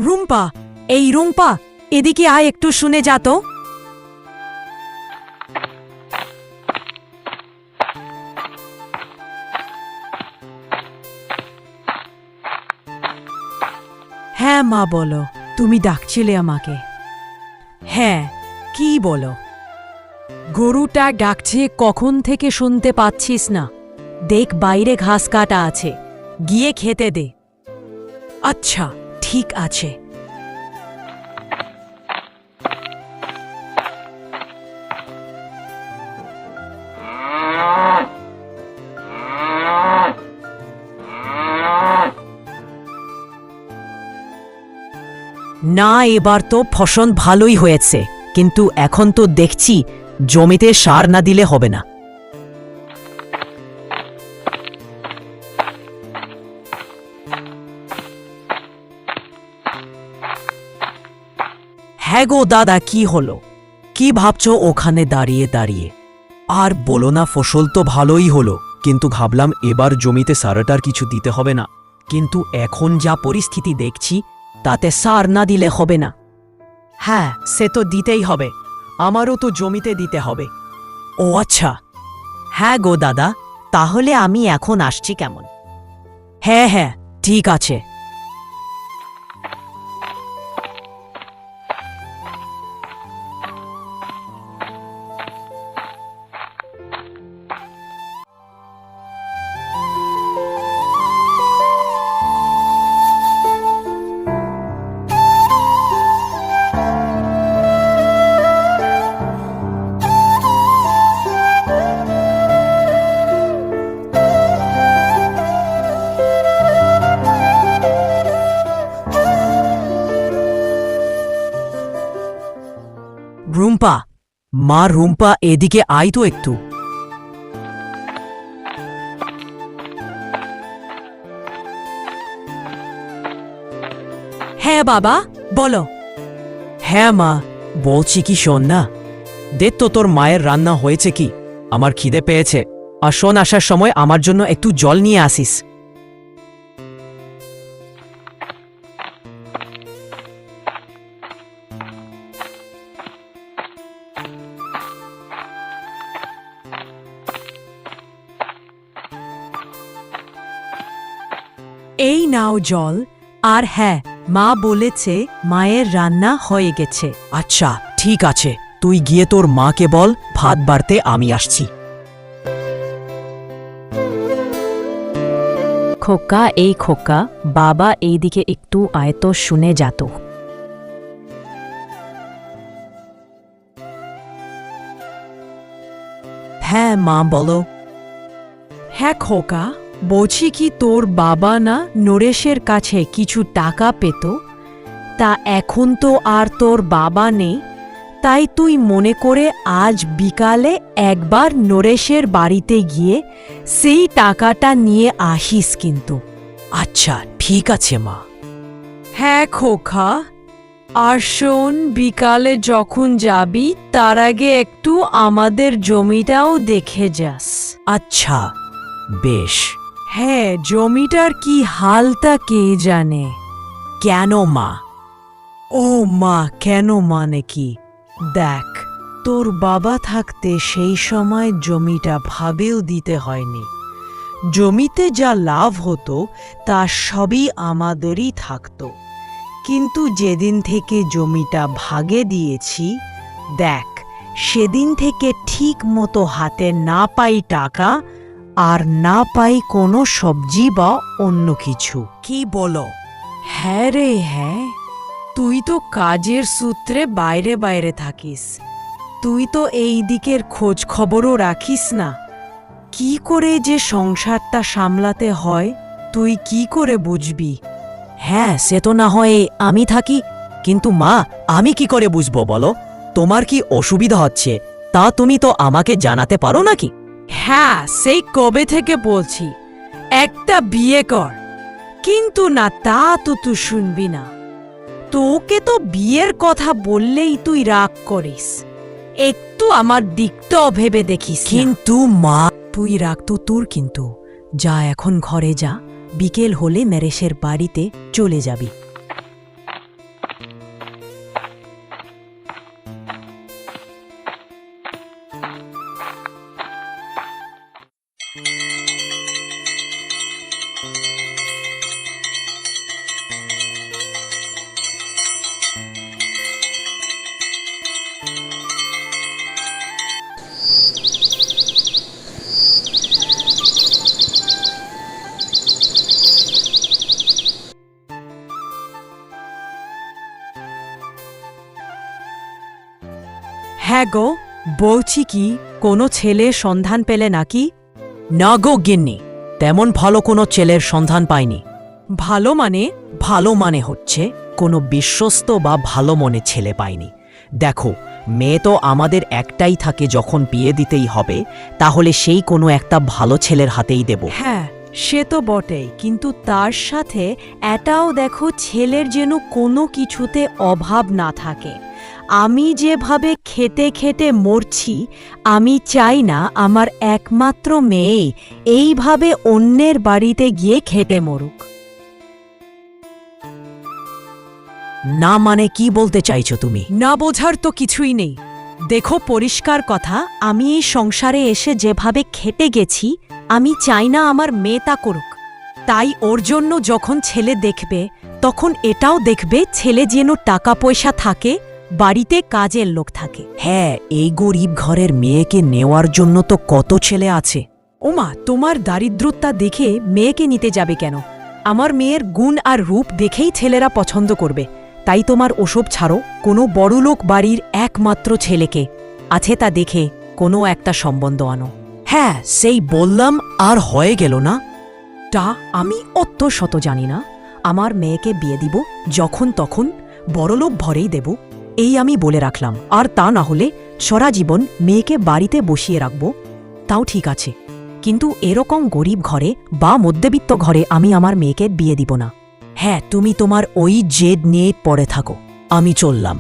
রুম্পা, এই রুম্পা, এদিকে আয়, একটু শুনে যা তো। হ্যাঁ মা, বলো, তুমি ডাকছিলে আমাকে? হ্যাঁ, কি বলো? গরুটা ডাকছে কখন থেকে শুনতে পাচ্ছিস না? দেখ, বাইরে ঘাস কাটা আছে, গিয়ে খেতে দে। আচ্ছা, ঠিক আছে। না, এবার তো ফসল ভালোই হয়েছে, কিন্তু এখন তো দেখছি জমিতে সার না দিলে হবে না। হ্যাঁ গো দাদা, কি হলো? কি ভাবছো ওখানে দাঁড়িয়ে দাঁড়িয়ে? আর বলো না, ফসল তো ভালোই হলো, কিন্তু ভাবলাম এবার জমিতে সারটার কিছু দিতে হবে না। কিন্তু এখন যা পরিস্থিতি দেখছি, তাতে সার না দিলে হবে না। হ্যাঁ, সে তো দিতেই হবে, আমারও তো জমিতে দিতে হবে। ও আচ্ছা। হ্যাঁ গো দাদা, তাহলে আমি এখন আসছি কেমন? হ্যাঁ হ্যাঁ, ঠিক আছে। রুম্পা, মা রুম্পা, এদিকে আয় তো একটু। হ্যাঁ বাবা, বলো। হ্যাঁ মা, বলছি কি, শোন না, দেখ তো তোর মায়ের রান্না হয়েছে কি, আমার খিদে পেয়েছে। আর শোন, আসার সময় আমার জন্য একটু জল নিয়ে আসিস। এই নাও জল। আর হ্যাঁ, মা বলেছে মায়ের রান্না হয়ে গেছে। আচ্ছা, ঠিক আছে, তুই গিয়ে তোর মাকে বল ভাত বাড়তে আমি আসছি। খোকা, এই খোকা, বাবা এইদিকে একটু আয় তো, শুনে যাত। হ্যাঁ মা, বলো। হ্যাঁ খোকা, বলছি কি, তোর বাবা না নরেশের কাছে কিছু টাকা পেত, তা এখন তো আর তোর বাবা নেই, তাই তুই মনে করে আজ বিকালে একবার নরেশের বাড়িতে গিয়ে সেই টাকাটা নিয়ে আসিস কিন্তু। আচ্ছা, ঠিক আছে মা। হ্যাঁ খোকা, আর শোন, বিকালে যখন যাবি তার আগে একটু আমাদের জমিটাও দেখে যাস। আচ্ছা, বেশ। হ্যাঁ, জমিটার কি হালটা কে জানে। কেন মা? ও মা, কেন মানে কি, দেখ, তোর বাবা থাকতে সেই সময় জমিটা ভাবেও দিতে হয়নি। জমিতে যা লাভ হতো তা সবই আমাদেরই থাকতো, কিন্তু যেদিন থেকে জমিটা ভাগে দিয়েছি, দেখ, সেদিন থেকে ঠিক মতো হাতে না পাই টাকা, আর না পাই কোনো সবজি বা অন্য কিছু। কি বলো? হ্যাঁ রে হ্যাঁ, তুই তো কাজের সূত্রে বাইরে বাইরে থাকিস, তুই তো এই দিকের খোঁজ খবরও রাখিস না। কি করে যে সংসারটা সামলাতে হয় তুই কি করে বুঝবি? হ্যাঁ, সে তো না হয় আমি থাকি, কিন্তু মা, আমি কি করে বুঝবো বলো? তোমার কি অসুবিধা হচ্ছে তা তুমি তো আমাকে জানাতে পারো নাকি? হ্যাঁ, সেই কবে থেকে বলছি একটা বিয়ে কর, কিন্তু না, তা তো তুই শুনবি না। তোকে তো বিয়ের কথা বললেই তুই রাগ করিস। একটু আমার দিকটাও ভেবে দেখিস। কিন্তু মা, তুই রাগ তো তোর, কিন্তু যা এখন ঘরে যা, বিকেল হলে নরেশের বাড়িতে চলে যাবি। হ্যাঁ গো, বলছি কি, কোনো ছেলের সন্ধান পেলে নাকি? না গো গিন্নি, তেমন ভালো কোনো ছেলের সন্ধান পাইনি। ভালো মানে? ভালো মানে হচ্ছে কোনো বিশ্বস্ত বা ভালো মনে ছেলে পাইনি। দেখো, মেয়ে তো আমাদের একটাই থাকে, যখন বিয়ে দিতেই হবে তাহলে সেই কোনো একটা ভালো ছেলের হাতেই দেব। হ্যাঁ, সে তো বটেই, কিন্তু তার সাথে এটাও দেখো, ছেলের যেন কোনো কিছুতে অভাব না থাকে। আমি যেভাবে খেতে খেতে মরছি, আমি চাই না আমার একমাত্র মেয়ে এইভাবে অন্যের বাড়িতে গিয়ে খেতে মরুক। না মানে কি বলতে চাইছো তুমি? না বোঝার তো কিছুই নেই। দেখো, পরিষ্কার কথা, আমি এই সংসারে এসে যেভাবে খেটে গেছি, আমি চাই না আমার মেয়ে তা করুক। তাই ওর জন্য যখন ছেলে দেখবে, তখন এটাও দেখবে ছেলে যেন টাকা পয়সা থাকে, বাড়িতে কাজের লোক থাকে। হ্যাঁ, এই গরিব ঘরের মেয়েকে নেওয়ার জন্য তো কত ছেলে আছে। ওমা, তোমার দারিদ্রতা দেখে মেয়েকে নিতে যাবে কেন? আমার মেয়ের গুণ আর রূপ দেখেই ছেলেরা পছন্দ করবে। তাই তোমার ওসব ছাড়ো, কোনো বড়লোক বাড়ির একমাত্র ছেলেকে আছে তা দেখে কোনো একটা সম্বন্ধ আনো। হ্যাঁ, সেই বললাম, আর হয়ে গেল না? তা আমি অত শত জানি না। আমার মেয়েকে বিয়ে দিব যখন তখন, বড়লোক ভরেই দেব, এই আমি বলে রাখলাম। আর তা না হলে সারা জীবন মেয়েকে বাড়িতে বসিয়ে রাখব, তাও ঠিক আছে। কিন্তু এরকম গরিব ঘরে বা মধ্যবিত্ত ঘরে আমি আমার মেয়েকে বিয়ে দিব না। হ্যাঁ, তুমি তোমার ওই জেদ নিয়ে পড়ে থাকো, আমি চললাম।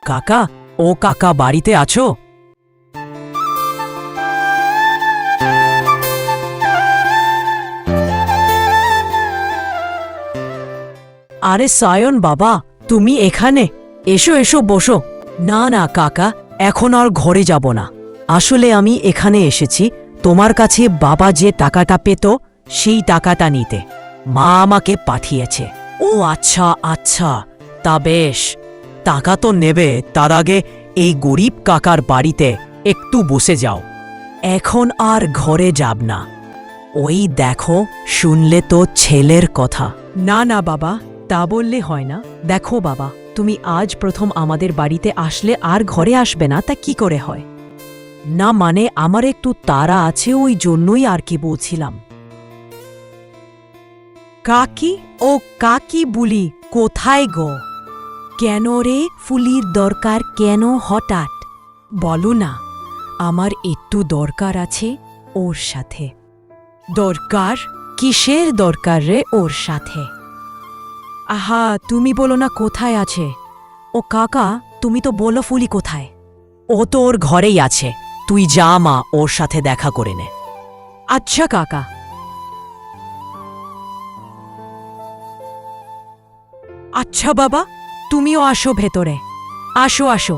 কাকা, ও কাকা, বাড়িতে আছো? আরে সায়ন বাবা, তুমি এখানে? এসো এসো, বসো। না না কাকা, এখন আর ঘরে যাব না। আসলে আমি এখানে এসেছি তোমার কাছে বাবা যে টাকাটা পেত সেই টাকাটা নিতে। মা আমাকে পাঠিয়েছে। ও আচ্ছা আচ্ছা, তা বেশ, টাকা তো নেবে, তার আগে এই গরিব কাকার বাড়িতে একটু বসে যাও। এখন আর ঘরে যাব না। ওই দেখো, শুনলে তো ছেলের কথা। না না বাবা, তা বললে হয় না। দেখো বাবা, তুমি আজ প্রথম আমাদের বাড়িতে আসলে আর ঘরে আসবে না, তা কি করে হয়? না মানে আমার একটু তাড়া আছে, ওই জন্যই আর কি বলছিলাম। কাকি ও কাকি বুলি, কোথায় গো? কেন রে, ফুলির দরকার কেন হঠাৎ? বলো না, আমার একটু দরকার আছে ওর সাথে। দরকার? কিসের দরকার রে ওর সাথে? আহা, তুমি বলো না কোথায় আছে। ও কাকা, তুমি তো বলো ফুলি কোথায়? ও তো ওর ঘরেই আছে, তুই যা মা, ওর সাথে দেখা করে নে। আচ্ছা কাকা। আচ্ছা বাবা, তুমিও আসো ভেতরে, আসো আসো।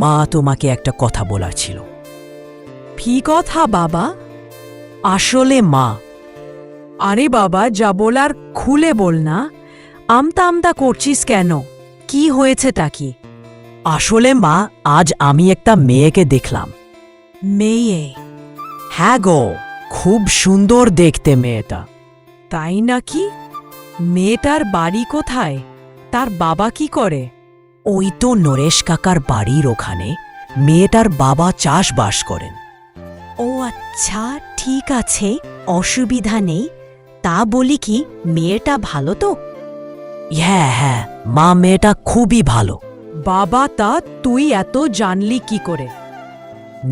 মা তোমাকে একটা কথা বলার ছিল। কি কথা বাবা? আসলে মা, আরে বাবা, যা বলার খুলে বল না। আমতা আমতা করছিস কেন? কি হয়েছেটা কি? আসলে মা, আজ আমি একটা মেয়েকে দেখলাম। মেয়ে? হ্যাঁ গো, খুব সুন্দর দেখতে মেয়েটা। তাই নাকি? মেয়েটার বাড়ি কোথায়? তার বাবা কি করে? ওই তো নরেশ কাকার বাড়ির ওখানে মেয়েটার বাবা চাষবাস করেন। ও আচ্ছা, ঠিক আছে, অসুবিধা নেই। তা বলি কি, মেয়েটা ভালো তো? হ্যাঁ হ্যাঁ মা, মেয়েটা খুবই ভালো। বাবা, তা তুই এত জানলি কি করে?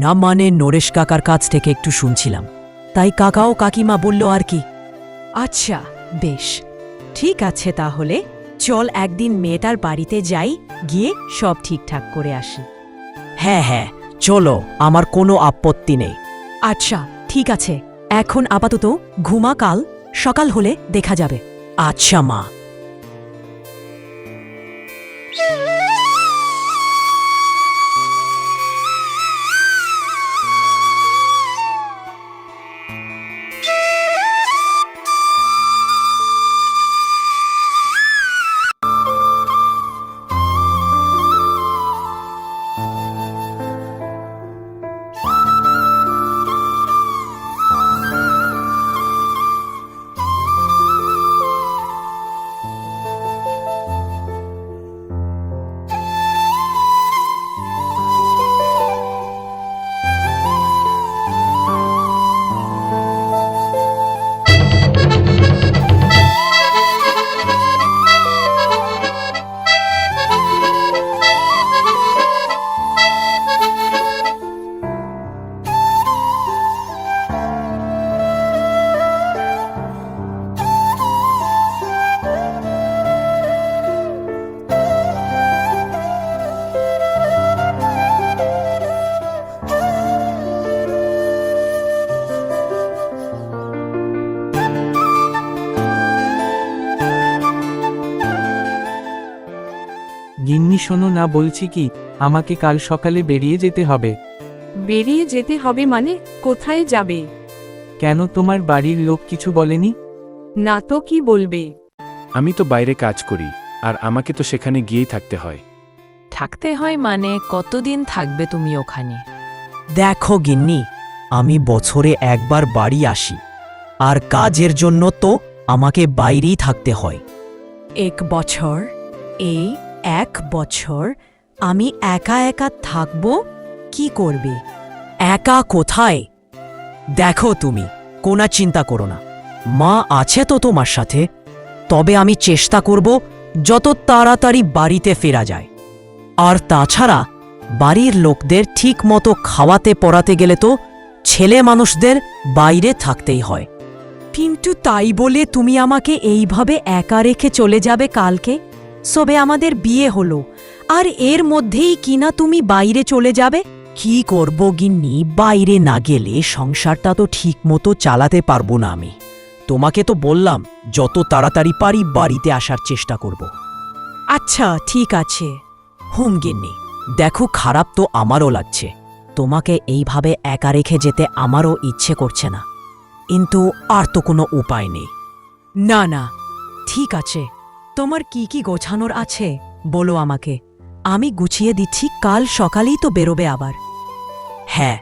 না মানে নরেশ কাকার কাছ থেকে একটু শুনছিলাম, তাই কাকা ও কাকিমা বলল আর কি। আচ্ছা, বেশ, ঠিক আছে, তাহলে চল একদিন মেয়েটার বাড়িতে যাই, গিয়ে সব ঠিকঠাক করে আসি। হ্যাঁ হ্যাঁ চলো, আমার কোনো আপত্তি নেই। আচ্ছা, ঠিক আছে, এখন আপাতত ঘুমা, কাল সকাল হলে দেখা যাবে। আচ্ছা মা। গিন্নি শোনো না, বলছি কি, আমাকে কাল সকালে বেরিয়ে যেতে হবে। বেরিয়ে যেতে হবে মানে? কোথায় যাবে? কেন, তোমার বাড়ির লোক কিছু বলেনি? না তো, কি বলবে? আমি তো বাইরে কাজ করি, আর আমাকে তো সেখানে গিয়েই থাকতে হয়। থাকতে হয় মানে কতদিন থাকবে তুমি ওখানে? দেখো গিন্নি, আমি বছরে একবার বাড়ি আসি, আর কাজের জন্য তো আমাকে বাইরেই থাকতে হয়। 1 বছর? এই 1 বছর আমি একা একা থাকবো? কি করবে? একা কোথায়? দেখো তুমি কোনো চিন্তা করো না, মা আছে তো তোমার সাথে। তবে আমি চেষ্টা করব যত তাড়াতাড়ি বাড়িতে ফেরা যায়। আর তাছাড়া বাড়ির লোকদের ঠিক মতো খাওয়াতে পড়াতে গেলে তো ছেলে মানুষদের বাইরে থাকতেই হয়। কিন্তু তাই বলে তুমি আমাকে এইভাবে একা রেখে চলে যাবে কালকে? সবে আমাদের বিয়ে হলো, আর এর মধ্যেই কিনা তুমি বাইরে চলে যাবে? কি করব গিন্নি, বাইরে না গেলে সংসারটা তো ঠিক মতো চালাতে পারবো না আমি। তোমাকে তো বললাম যত তাড়াতাড়ি পারি বাড়িতে আসার চেষ্টা করব। আচ্ছা, ঠিক আছে। হুম গিন্নি, দেখো খারাপ তো আমারও লাগছে, তোমাকে এইভাবে একা রেখে যেতে আমারও ইচ্ছে করছে না, কিন্তু আর তো কোনো উপায় নেই। না না, ঠিক আছে, তোমার কি কি গোছানোর আছে বলো আমাকে, আমি গুছিয়ে দিচ্ছি, কাল সকালেই তো বেরোবে আবার। হ্যাঁ,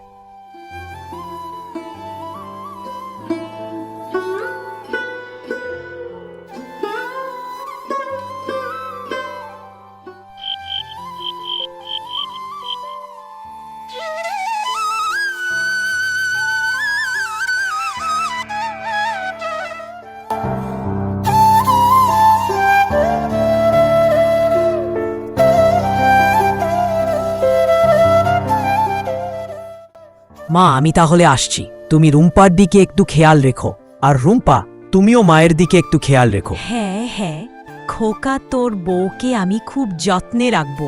মা আমি তাহলে আসছি, তুমি রুম্পার দিকে একটু খেয়াল রেখো, আর রুম্পা তুমিও মায়ের দিকে একটু খেয়াল রেখো। হ্যাঁ হ্যাঁ, খোকা, তোর বউকে আমি খুব যত্নে রাখব।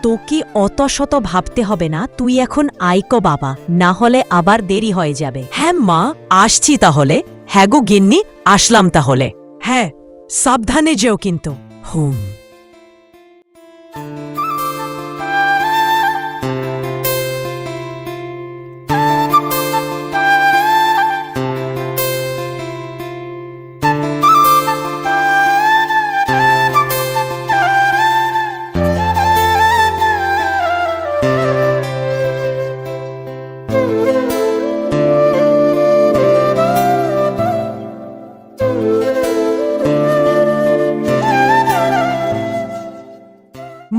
তোকে অত শত ভাবতে হবে না, তুই এখন আইকো বাবা, না হলে আবার দেরি হয়ে যাবে। হ্যাঁ মা, আসছি তাহলে। হ্যাঁ গো গিন্নি, আসলাম তাহলে। হ্যাঁ, সাবধানে যেও কিন্তু। হুম।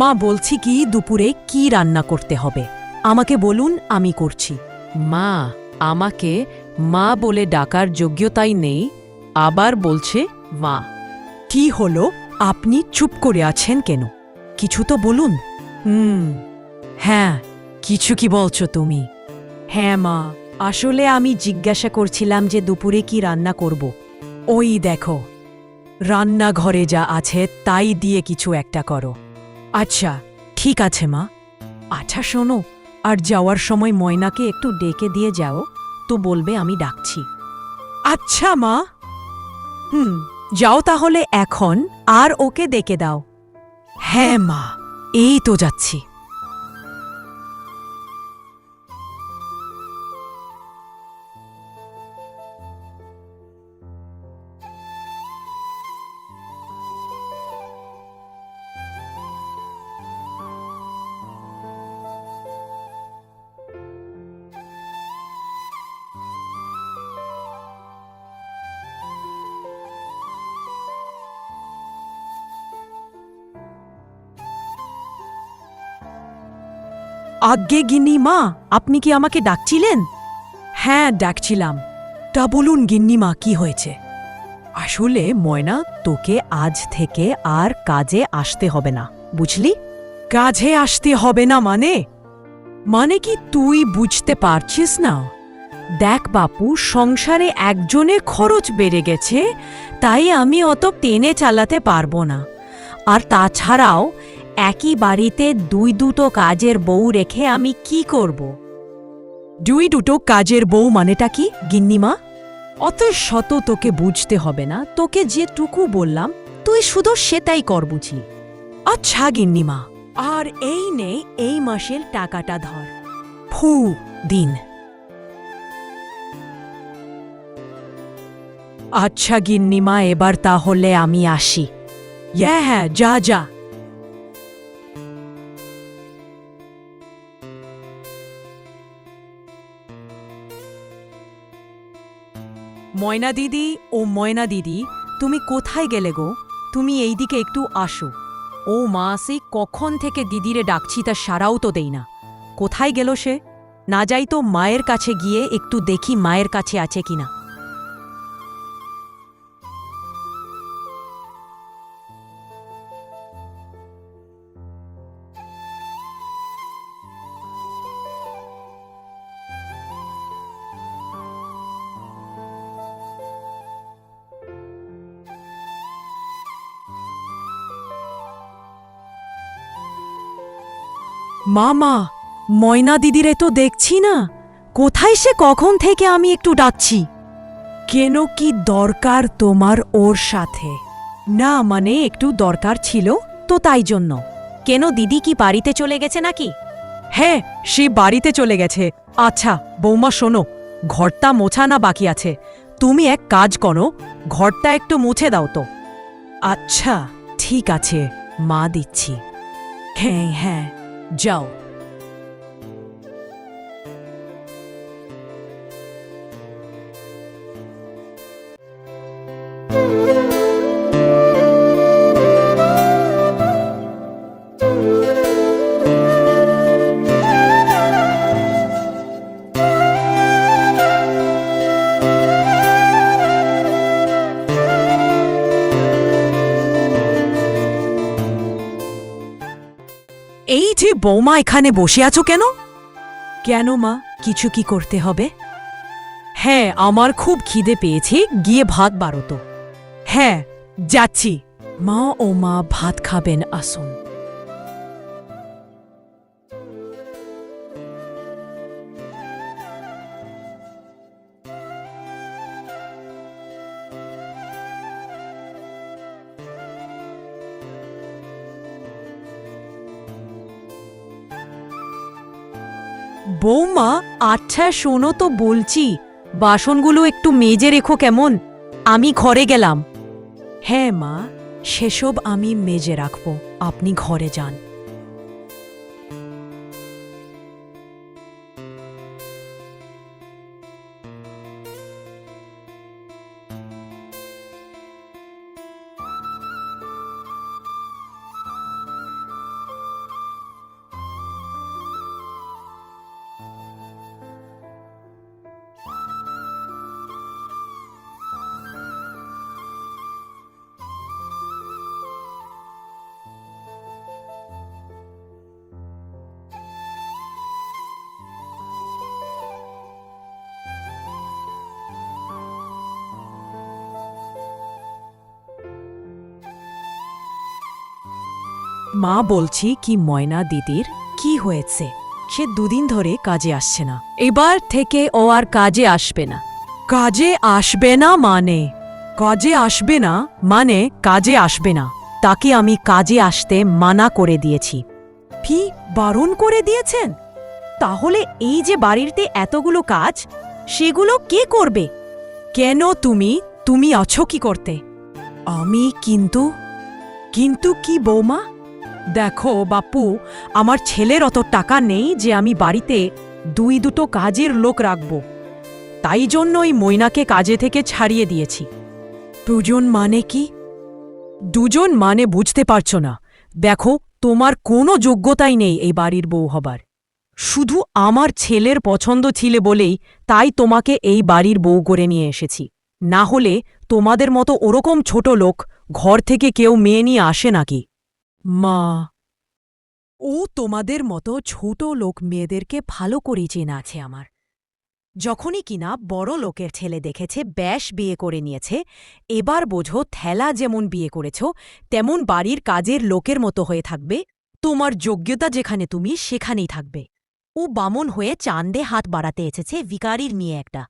মা বলছি কি দুপুরে কি রান্না করতে হবে আমাকে বলুন আমি করছি। মা আমাকে মা বলে ডাকার যোগ্যতাই নেই, আবার বলছে মা। কি হলো, আপনি চুপ করে আছেন কেন? কিছু তো বলুন। হ্যাঁ, কিছু কি বলছো তুমি? হ্যাঁ মা, আসলে আমি জিজ্ঞাসা করছিলাম যে দুপুরে কি রান্না করব। ওই দেখো, রান্নাঘরে যা আছে তাই দিয়ে কিছু একটা করো। আচ্ছা ঠিক আছে মা। আচ্ছা শোনো, আর যাওয়ার সময় ময়নাকে একটু ডেকে দিয়ে যাও, তো বলবে আমি ডাকছি। আচ্ছা মা। যাও তাহলে এখন, আর ওকে ডেকে দাও। হ্যাঁ মা, এই তো যাচ্ছি। আজ্ঞে গিন্নিমা, আপনি কি আমাকে ডাকছিলেন? হ্যাঁ ডাকছিলাম। তা বলুন গিন্নিমা, কি হয়েছে? আসলে ময়না, তোকে আজ থেকে আর কাজে আসতে হবে না, বুঝলি? কাজে আসতে হবে না মানে? মানে কি তুই বুঝতে পারছিস না? দেখ বাপু, সংসারে একজনের খরচ বেড়ে গেছে, তাই আমি অত টেনে চালাতে পারবো না। আর তাছাড়াও একই বাড়িতে দুটো কাজের বউ রেখে আমি কি করব? দুটো কাজের বউ মানেটা কি গিন্নিমা? অত শত তোকে বুঝতে হবে না, তোকে যেটুকু বললাম তুই শুধু সেটাই কর, বুঝলি? আচ্ছা গিন্নিমা, আর এই নে এই মাসের টাকাটা ধর। ফু, দিন। আচ্ছা গিন্নিমা, এবার তাহলে আমি আসি। হ্যাঁ, যা যা। ময়না দিদি, ও ময়না দিদি, তুমি কোথায় গেলে গো? তুমি এইদিকে একটু আসো। ও মা, সেই কখন থেকে দিদিরে ডাকছি, তা সারাও তো দেই না। কোথায় গেল সে? না যাই তো মায়ের কাছে গিয়ে একটু দেখি মায়ের কাছে আছে কিনা। মামা, ময়না দিদিরে তো দেখছি না। কোথায় সে কখন থেকে আমি একটু ডাকছি। কেন, কি দরকার তোমার ওর সাথে? না মানে একটু দরকার ছিল তো, তাই জন্য। কেন, দিদি কি বাড়িতে চলে গেছে নাকি? হ্যাঁ, সে বাড়িতে চলে গেছে। আচ্ছা বৌমা শোনো, ঘরটা মোছা না বাকি আছে, তুমি এক কাজ করো, ঘরটা একটু মুছে দাও তো। আচ্ছা ঠিক আছে মা, দিচ্ছি। হ্যাঁ হ্যাঁ, যাও। এই যে বৌমা, এখানে বসে আছো কেন? কেন মা, কিছু কি করতে হবে? হ্যাঁ, আমার খুব খিদে পেয়েছে, গিয়ে ভাত বাড়ো তো। হ্যাঁ যাচ্ছি। মা, ও মা ভাত খাবেন, আসুন। বৌমা, আচ্ছা শোনো তো বলছি, বাসনগুলো একটু মেজে রেখো কেমন? আমি ঘরে গেলাম। হ্যাঁ মা, সেসব আমি মেজে রাখব, আপনি ঘরে যান। মা বলছি কি ময়না দিদির কি হয়েছে? সে 2 দিন ধরে কাজে আসছে না। এবার থেকে ও আর কাজে আসবে না। কাজে আসবে না মানে? কাজে আসবে না মানে কাজে আসবে না। তাকে আমি কাজে আসতে মানা করে দিয়েছি। ফি বারণ করে দিয়েছেন? তাহলে এই যে বাড়িতে এতগুলো কাজ, সেগুলো কে করবে? কেন তুমি আছো কি করতে? আমি কিন্তু কি বৌমা? দেখো বাপু, আমার ছেলের অত টাকা নেই যে আমি বাড়িতে 2 কাজের লোক রাখব। তাই জন্যই ময়নাকে কাজে থেকে ছাড়িয়ে দিয়েছি। 2 মানে কি? 2 মানে বুঝতে পারছো না? দেখো, তোমার কোনো যোগ্যতাই নেই এই বাড়ির বউ হবার। শুধু আমার ছেলের পছন্দ ছিলে বলেই তাই তোমাকে এই বাড়ির বউ করে নিয়ে এসেছি। না হলে তোমাদের মতো ওরকম ছোট লোক ঘর থেকে কেউ মেয়ে নিয়ে আসে নাকি? মা, ও তোমাদের মতো ছোট লোক মেয়েদেরকে ভালো করেই চেনা আছে আমার। যখনই কিনা বড় লোকের ছেলে দেখেছে ব্যাস বিয়ে করে নিয়েছে, এবার বোঝো থেলা যেমন বিয়ে করেছ তেমন বাড়ির কাজের লোকের মতো হয়ে থাকবে। তোমার যোগ্যতা যেখানে তুমি সেখানেই থাকবে। ও বামন হয়ে চাঁদে হাত বাড়াতে এসেছে, ভিখারির মেয়ে একটা।